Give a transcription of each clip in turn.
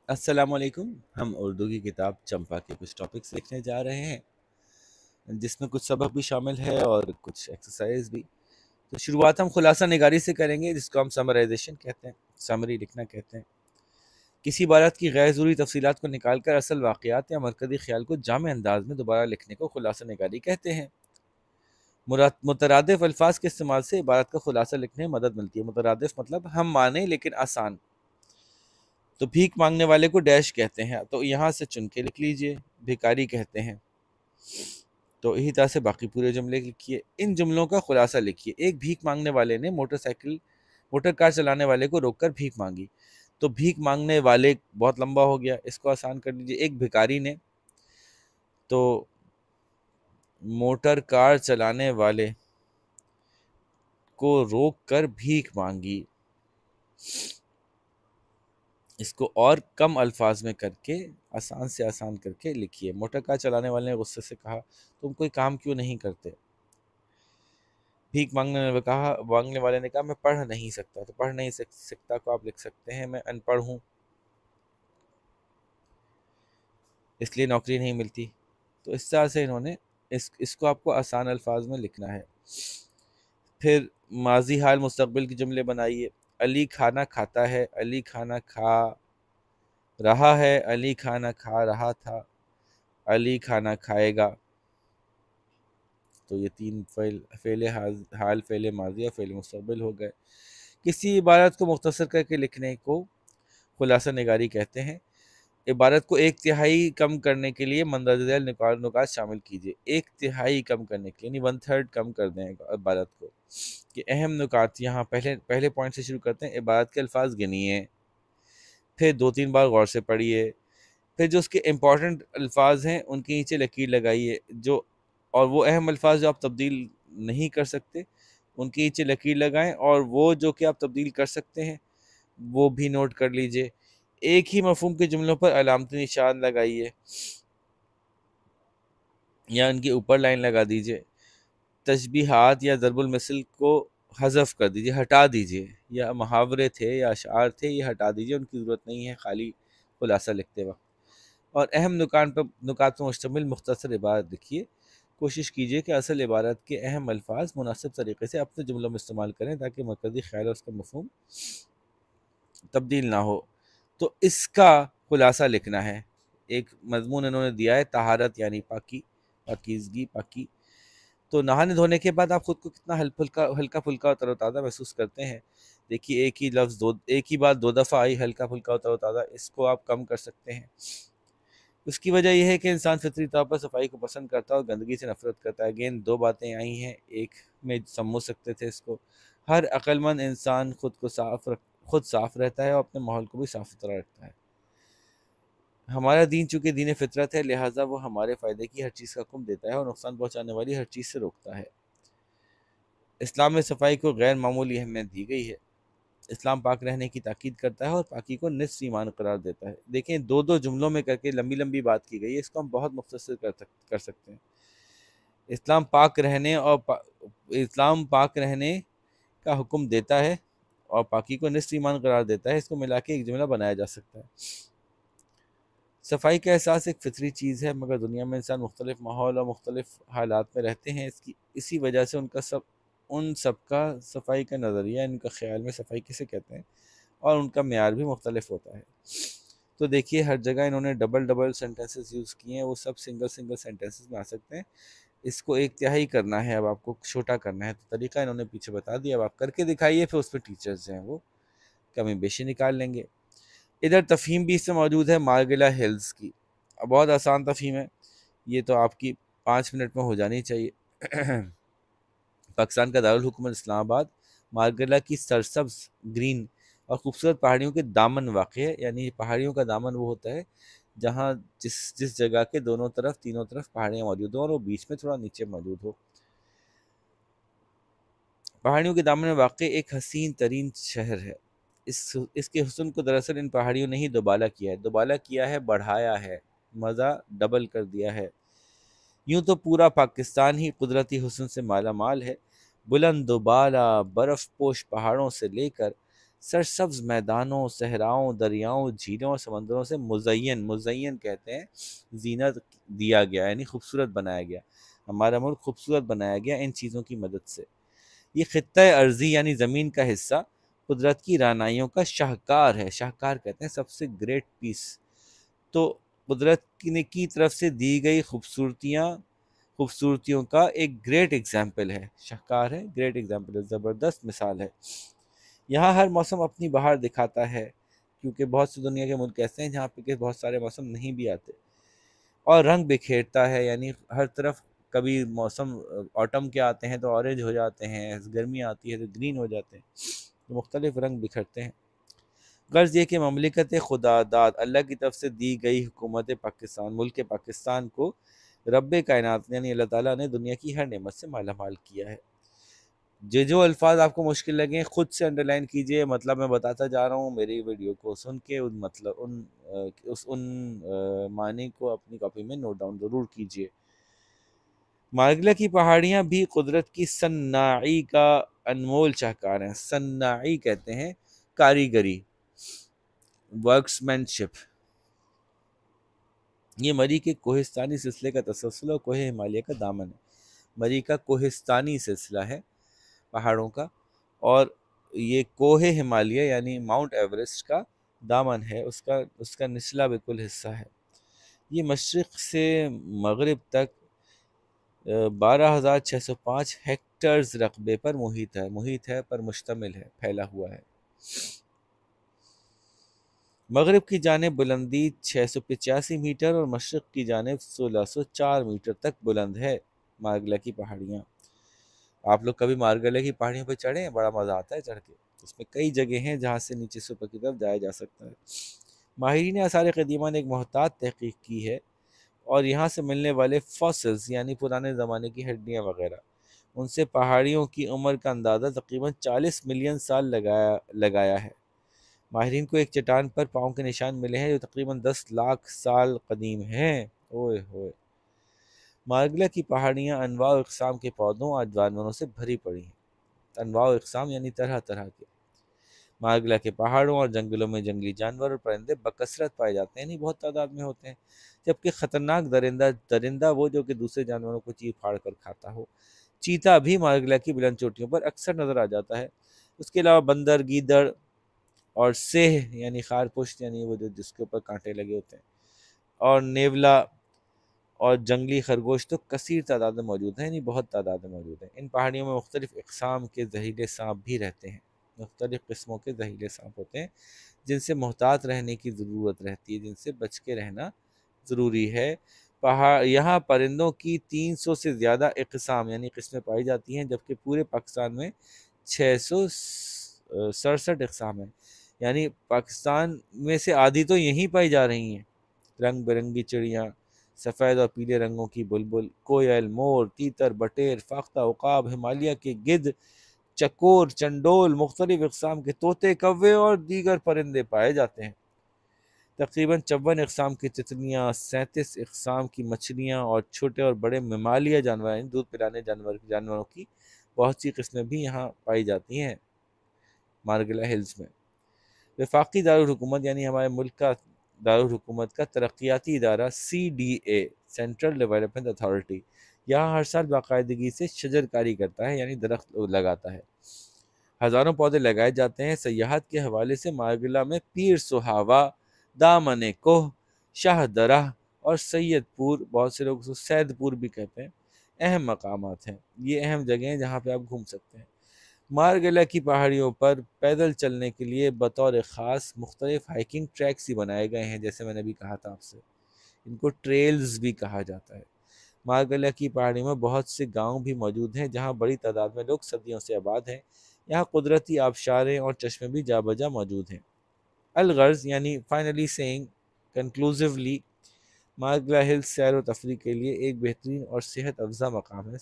अस्सलामुअलैकुम। हम उर्दू की किताब चंपा के कुछ टॉपिक्स लिखने जा रहे हैं, जिसमें कुछ सबक भी शामिल है और कुछ एक्सरसाइज भी। तो शुरुआत हम खुलासा निगारी से करेंगे, जिसको हम समराइजेशन कहते हैं, समरी लिखना कहते हैं। किसी इबारत की गैर ज़रूरी तफसीलात को निकाल कर असल वाक़यात या मरकज़ी ख्याल को जामे अंदाज में दोबारा लिखने को खुलासा निगारी कहते हैं। मुतरादिफ अल्फाज के इस्तेमाल से इबारत का खुलासा लिखने में मदद मिलती है। मुतरादिफ मतलब हम माने लेकिन आसान। तो भीख मांगने वाले को डैश कहते हैं, तो यहाँ से चुन के लिख लीजिए, भिखारी कहते हैं। तो इसी तरह से बाकी पूरे जुमले लिखिए। इन जुमलों का खुलासा लिखिए। एक भीख मांगने वाले ने मोटर कार चलाने वाले को रोककर भीख मांगी। तो भीख मांगने वाले बहुत लंबा हो गया, इसको आसान कर लीजिए। एक भिखारी ने तो मोटर कार चलाने वाले को रोक कर भीख मांगी। इसको और कम अल्फाज में करके आसान से आसान करके लिखिए। मोटर कार चलाने वाले ने गुस्से से कहा, तुम कोई काम क्यों नहीं करते? भीख मांगने वाले ने कहा, मैं पढ़ नहीं सकता। तो पढ़ नहीं सकता को आप लिख सकते हैं, मैं अनपढ़ हूँ, इसलिए नौकरी नहीं मिलती। तो इस तरह से इन्होंने इसको आपको आसान अल्फाज में लिखना है। फिर माजी हाल मुस्तकबिल के जुमले बनाइए। अली खाना खाता है, अली खाना खा रहा है, अली खाना खा रहा था, अली खाना खाएगा। तो ये तीन फ़ेल हाल, फ़ेल माजी और फ़ेल मुस्तक़बिल हो गए। किसी इबारत को मुख्तसर करके लिखने को खुलासा निगारी कहते हैं। इबारत को एक तिहाई कम करने के लिए मंदरजा नुकात शामिल कीजिए। एक तिहाई कम करने के लिए, यानी वन थर्ड कम कर दें इबारत को। कि अहम नुकात, यहाँ पहले पहले पॉइंट से शुरू करते हैं। इबारत के अल्फाज गिनिए, फिर 2-3 बार गौर से पढ़िए, फिर जो उसके इम्पॉर्टेंट अल्फाज हैं उनके नीचे लकीर लगाइए, जो और वो अहम अल्फाज जो आप तब्दील नहीं कर सकते उनके नीचे लकीर लगाएं, और वो जो कि आप तब्दील कर सकते हैं वो भी नोट कर लीजिए। एक ही मफहूम के जुमलों पर अलामती निशान लगाइए या उनके ऊपर लाइन लगा दीजिए। तशबीहात या ज़रबुल मिसल को हज़फ कर दीजिए, हटा दीजिए। या मुहावरे थे या अशार थे, ये हटा दीजिए, उनकी ज़रूरत नहीं है खाली खुलासा लिखते वक्त। और अहम नुकात पर मुश्तमिल मुख्तसर इबारत लिखिए। कोशिश कीजिए कि असल इबारत के अहम अल्फाज मुनासिब तरीके से अपने जुमलों में इस्तेमाल करें, ताकि मरकज़ी ख्याल और उसका मफहूम तब्दील ना हो। तो इसका खुलासा लिखना है। एक मजमून इन्होंने दिया है, तहारत यानी पाकी, पाकीज़गी, पाकी। तो नहाने धोने के बाद आप खुद को कितना हल्का फुल्का और तरोताज़ा महसूस करते हैं। देखिए, एक ही बात दो दफ़ा आई, हल्का फुल्का और तरोताज़ा, इसको आप कम कर सकते हैं। उसकी वजह यह है कि इंसान फितरी तौर पर सफाई को पसंद करता है और गंदगी से नफरत करता है। अगेन 2 बातें आई हैं, एक में समझ सकते थे इसको। हर अक्लमंद इंसान खुद साफ रहता है और अपने माहौल को भी साफ सुथरा रखता है। हमारा दीन चूँकि दीन फितरत है, लिहाजा वो हमारे फ़ायदे की हर चीज़ का हुक्म देता है और नुकसान पहुँचाने वाली हर चीज़ से रोकता है। इस्लाम में सफाई को गैर मामूली अहमियत दी गई है। इस्लाम पाक रहने की ताकीद करता है और पाकी को निस्फ ईमान करार देता है। देखें, 2-2 जुमलों में करके लंबी लंबी बात की गई है, इसको हम बहुत मुख्तसर कर सकते हैं। इस्लाम पाक रहने इस्लाम पाक रहने का हुक्म देता है और पाकी को निस्फ ईमान करार देता है। इसको मिला के एक जुमला बनाया जा सकता है। सफाई का एहसास एक फितरी चीज़ है, मगर दुनिया में इंसान मुख्तलिफ माहौल और मुख्तलिफ हालात में रहते हैं। इसी वजह से उन सबका सफाई का नज़रिया, इनका ख्याल में सफाई किसे कहते हैं और उनका मेयार भी मुख्तलिफ होता है। तो देखिए, हर जगह इन्होंने डबल डबल सेंटेंसेस यूज़ किए हैं, वो सब सिंगल सिंगल सेंटेंसेस में आ सकते हैं। इसको एक तिहाई करना है, अब आपको छोटा करना है, तो तरीका इन्होंने पीछे बता दिया। अब आप करके दिखाइए, फिर उस पर टीचर्स हैं वो कमी बेशी निकाल लेंगे। इधर तफ़हीम भी इसमें मौजूद है मार्गिला हिल्स की। अब बहुत आसान तफ़हीम है, ये तो आपकी 5 मिनट में हो जानी चाहिए। पाकिस्तान का दारुल हुकूमत इस्लामाबाद मार्गिला की सरसब्ज, ग्रीन और खूबसूरत पहाड़ियों के दामन वाक़ है। यानी पहाड़ियों का दामन वो होता है जहाँ जिस जिस जगह के तीनों तरफ पहाड़ियाँ मौजूद हो और वो बीच में थोड़ा नीचे मौजूद हो। पहाड़ियों के दामन में वाक़ एक हसीन तरीन शहर है। इसके हुस्न को दरअसल इन पहाड़ियों ने ही दोबाला किया है, बढ़ाया है, मज़ा डबल कर दिया है। यूं तो पूरा पाकिस्तान ही कुदरती हुस्न से माला माल है। बुलंद दुबाला बर्फ़ पोश पहाड़ों से लेकर सरसब्ज मैदानों, सहराओं, दरियाओं, झीलों और समंदरों से मुज़य्यन, मुज़य्यन कहते हैं जीनत दिया गया, यानी खूबसूरत बनाया गया। हमारा मुल्क खूबसूरत बनाया गया इन चीज़ों की मदद से। ये खित्ता अर्जी यानी ज़मीन का हिस्सा कुदरत की रानाइयों का शाहकार है। शाहकार कहते हैं सबसे ग्रेट पीस। तो कुदरत की तरफ से दी गई खूबसूरतियों का एक ग्रेट एग्जाम्पल है। शाहकार है, ग्रेट एग्जाम्पल है, ज़बरदस्त मिसाल है। यहाँ हर मौसम अपनी बहार दिखाता है, क्योंकि बहुत सी दुनिया के मुल्क ऐसे हैं जहाँ पे के बहुत सारे मौसम नहीं भी आते, और रंग बिखेरता है, यानी हर तरफ कभी मौसम ऑटम के आते हैं तो ऑरेंज हो जाते हैं, गर्मी आती है तो ग्रीन हो जाते हैं, तो मुख्तलिफ रंग बिखरते हैं। गर्ज ये कि ममलिकत खुदादाद अल्लाह की तरफ से दी गई हुकूमत पाकिस्तान, मुल्क पाकिस्तान को रब कायनात यानी अल्लाह ताला ने दुनिया की हर नेमत से मालामाल किया है। जो अल्फाज आपको मुश्किल लगे खुद से अंडरलाइन कीजिए, मतलब मैं बताता जा रहा हूँ, मेरी वीडियो को सुन के उन मतलब उन मानी को अपनी कॉपी में नोट डाउन ज़रूर कीजिए। मार्गला की पहाड़ियाँ भी कुदरत की सन्नाई का अनमोल शाहकार हैं। सन्नाई कहते हैं कारीगरी, वर्क्समैनशिप। ये मरी के कोहिस्तानी सिलसिले का तसलसल और कोहे हिमालय का दामन है। मरी का कोहिस्तानी सिलसिला है पहाड़ों का, और ये कोहे हिमालय यानी माउंट एवरेस्ट का दामन है, उसका उसका निचला बिल्कुल हिस्सा है। ये मशरिक़ से मगरिब तक 12,605 हेक्टर्स रकबे पर मुहित है पर मुश्तमिल है, फैला हुआ है। मगरिब की जानिब बुलंदी 685 मीटर और मशरक़ की जानिब 1604 मीटर तक बुलंद है मार्गला की पहाड़ियाँ। आप लोग कभी मार्गला की पहाड़ियों पर चढ़े हैं? बड़ा मज़ा आता है चढ़ के। इसमें कई जगह हैं जहाँ से नीचे से ऊपर की तरफ जाया जा सकता है। माहिरीन आसार क़दीमा ने एक मोहतात तहकीक की है, और यहाँ से मिलने वाले फॉसिल्स यानी पुराने ज़माने की हड्डियाँ वगैरह, उनसे पहाड़ियों की उम्र का अंदाज़ा तकरीबन 40 मिलियन साल लगाया है। माहिरीन को एक चट्टान पर पाँव के निशान मिले हैं जो तकरीबन 10 लाख साल कदीम हैं। ओए होए। मार्गला की पहाड़ियाँ अनवा व इक़साम के पौधों और जानवरों से भरी पड़ी हैं। अनवा व इक़साम यानी तरह तरह के। मार्गला के पहाड़ों और जंगलों में जंगली जानवर और परिंदे बकसरत पाए जाते हैं, यानी बहुत तादाद में होते हैं। जबकि ख़तरनाक दरिंदा वो जो कि दूसरे जानवरों को चीर फाड़ कर खाता हो। चीता भी मार्गला की बुलंद चोटियों पर अक्सर नज़र आ जाता है। उसके अलावा बंदर, गीदड़ और सेह यानी खारपुश्त यानी वो जो जिसके ऊपर कांटे लगे होते हैं, और नेवला और जंगली खरगोश तो कसीर तादाद में मौजूद हैं, यानी बहुत तादाद में मौजूद हैं। इन पहाड़ियों में मुख्तलिफ इक़साम के जहरीले सांप भी रहते हैं। मुख्तलिफ किस्मों के जहरीले सांप होते हैं जिनसे मोहतात रहने की ज़रूरत रहती है, जिनसे बच के रहना ज़रूरी है। यहाँ परिंदों की 300 से ज़्यादा इक़साम यानी किस्में पाई जाती हैं, जबकि पूरे पाकिस्तान में 667 इक़साम हैं, यानी पाकिस्तान में से आधी तो यहीं पाई जा रही हैं। रंग बिरंगी चिड़ियाँ, सफ़ेद और पीले रंगों की बुलबुल, कोयल, मोर, तीतर, बटेर, फाख्ता, उकाब, हिमालय के गिद्ध, चकोर, चंडोल, मुख्तलिफ इक़साम के तोते, कौवे और दीगर परिंदे पाए जाते हैं। तकरीबन 54 इक़साम की तितलियाँ, 37 इक़साम की मछलियाँ और छोटे और बड़े ममालिया जानवर यानी दूध पिलाने जानवरों की बहुत सी किस्में भी यहाँ पाई जाती हैं मार्गला हिल्स में। वफाकी दारुल हुकूमत यानी हमारे मुल्क का दारुल हुकूमत का तरक्याती इदारा CDA, सेंट्रल डेवलपमेंट अथॉरिटी, यहाँ हर साल बाकायदगी से शजरकारी करता है, यानी दरख्त लगाता है। हज़ारों पौधे लगाए जाते हैं। सयाहत के हवाले से मार्गला में पीर सुहावा, दामन कोह, शाह दरा और सैयदपुर, बहुत से लोग उसको सैदपुर भी कहते हैं, अहम मकामात हैं। ये अहम जगह हैं जहाँ पे आप घूम सकते हैं। मार्गला की पहाड़ियों पर पैदल चलने के लिए बतौर ख़ास मुख्तलिफ हाइकिंग ट्रैक्स ही बनाए गए हैं, जैसे मैंने अभी कहा था आपसे, इनको ट्रेल्स भी कहा जाता है। मार्गला की पहाड़ियों में बहुत से गांव भी मौजूद हैं जहां बड़ी तादाद में लोग सदियों से आबाद हैं। यहाँ कुदरती आबशारें और चश्मे भी जा बजा मौजूद हैं। अलगर्ज यानी फाइनली सेइंग कंक्लूसिवली, मार्गला हिल्स सैर व तफरी के लिए एक बेहतरीन और सेहत अफजा मकाम है,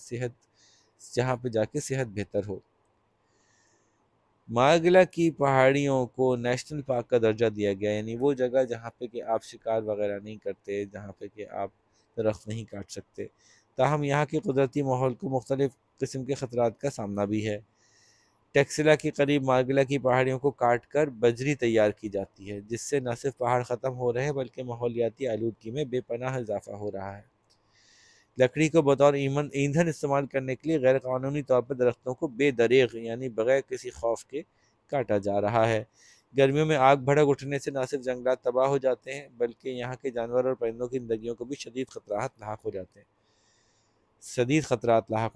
जहाँ पे जाके सेहत बेहतर हो। मार्गला की पहाड़ियों को नेशनल पार्क का दर्जा दिया गया, यानी वो जगह जहाँ पे कि आप शिकार वगैरह नहीं करते, जहाँ पे कि आप दरख्त नहीं काट सकते। ताहम यहाँ के कुदरती माहौल को मुख्तलिफ किस्म के ख़तरात का सामना भी है। टेक्सिला के करीब मार्गिला की पहाड़ियों को काट कर बजरी तैयार की जाती है, जिससे न सिर्फ पहाड़ ख़त्म हो रहे हैं बल्कि माहौलियाती आलूदगी में बेपनाह इजाफा हो रहा है। लकड़ी को बतौर ईंधन इस्तेमाल करने के लिए गैर कानूनी तौर पर दरख्तों को बेदरीग यानी बगैर किसी खौफ के काटा जा रहा है। गर्मियों में आग भड़क उठने से न सिर्फ जंगलात तबाह हो जाते हैं बल्कि यहाँ के जानवर और परिंदों की जिंदगियों को भी शदीद खतरात लाक हो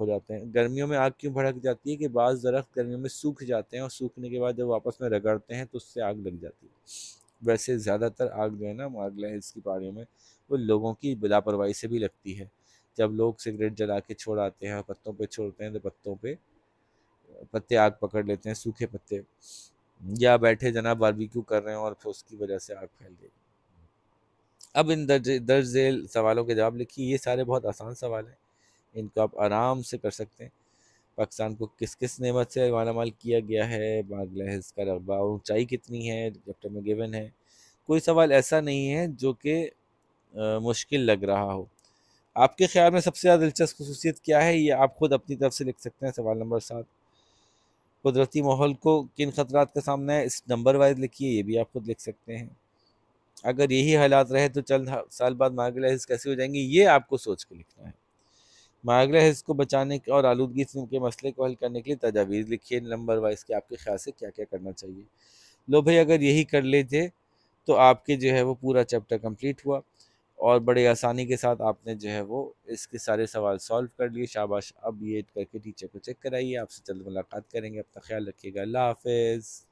जाते हैं। गर्मियों में आग क्यों भड़क जाती है कि बाज़ दरख्त गर्मियों में सूख जाते हैं और सूखने के बाद जब वापस में रगड़ते हैं तो उससे आग लग जाती है। वैसे ज़्यादातर आग जो है ना मार्गिला हिल्स की पहाड़ियों में वो लोगों की लापरवाही से भी लगती है। जब लोग सिगरेट जला के छोड़ आते हैं और पत्तों पे छोड़ते हैं तो पत्तों पे पत्ते आग पकड़ लेते हैं, सूखे पत्ते, या बैठे जनाब बारबेक्यू कर रहे हैं और फिर उसकी वजह से आग फैल गई। अब इन दर्ज झेल सवालों के जवाब लिखिए। ये सारे बहुत आसान सवाल हैं, इनको आप आराम से कर सकते हैं। पाकिस्तान को किस किस नेमत से मालामाल किया गया है, मार्गिला हिल्स का रकबा और ऊंचाई कितनी है, चैप्टर में गिवन है। कोई सवाल ऐसा नहीं है जो कि मुश्किल लग रहा हो। आपके ख्याल में सबसे ज़्यादा दिलचस्प खसूसियत क्या है, ये आप खुद अपनी तरफ से लिख सकते हैं। सवाल नंबर 7, कुदरती माहौल को किन खतरात का सामना है, इस नंबर वाइज लिखिए, ये भी आप खुद लिख सकते हैं। अगर यही हालात रहे तो चंद साल बाद मार्गिला हिल्स कैसे हो जाएंगी, ये आपको सोच के लिखना है। मार्गिला हिल्स को बचाने और आलूदगी के मसले को हल करने के लिए तजावीज़ लिखिए नंबर वाइज के आपके ख्याल से क्या क्या करना चाहिए। लो भाई, अगर यही कर लेते तो आपके जो है वो पूरा चैप्टर कंप्लीट हुआ और बड़े आसानी के साथ आपने जो है वो इसके सारे सवाल सॉल्व कर लिए। शाबाश। अब ये करके टीचर को चेक कराइए। आपसे जल्द मुलाकात करेंगे। अपना ख्याल रखिएगा। अल्लाह हाफिज़।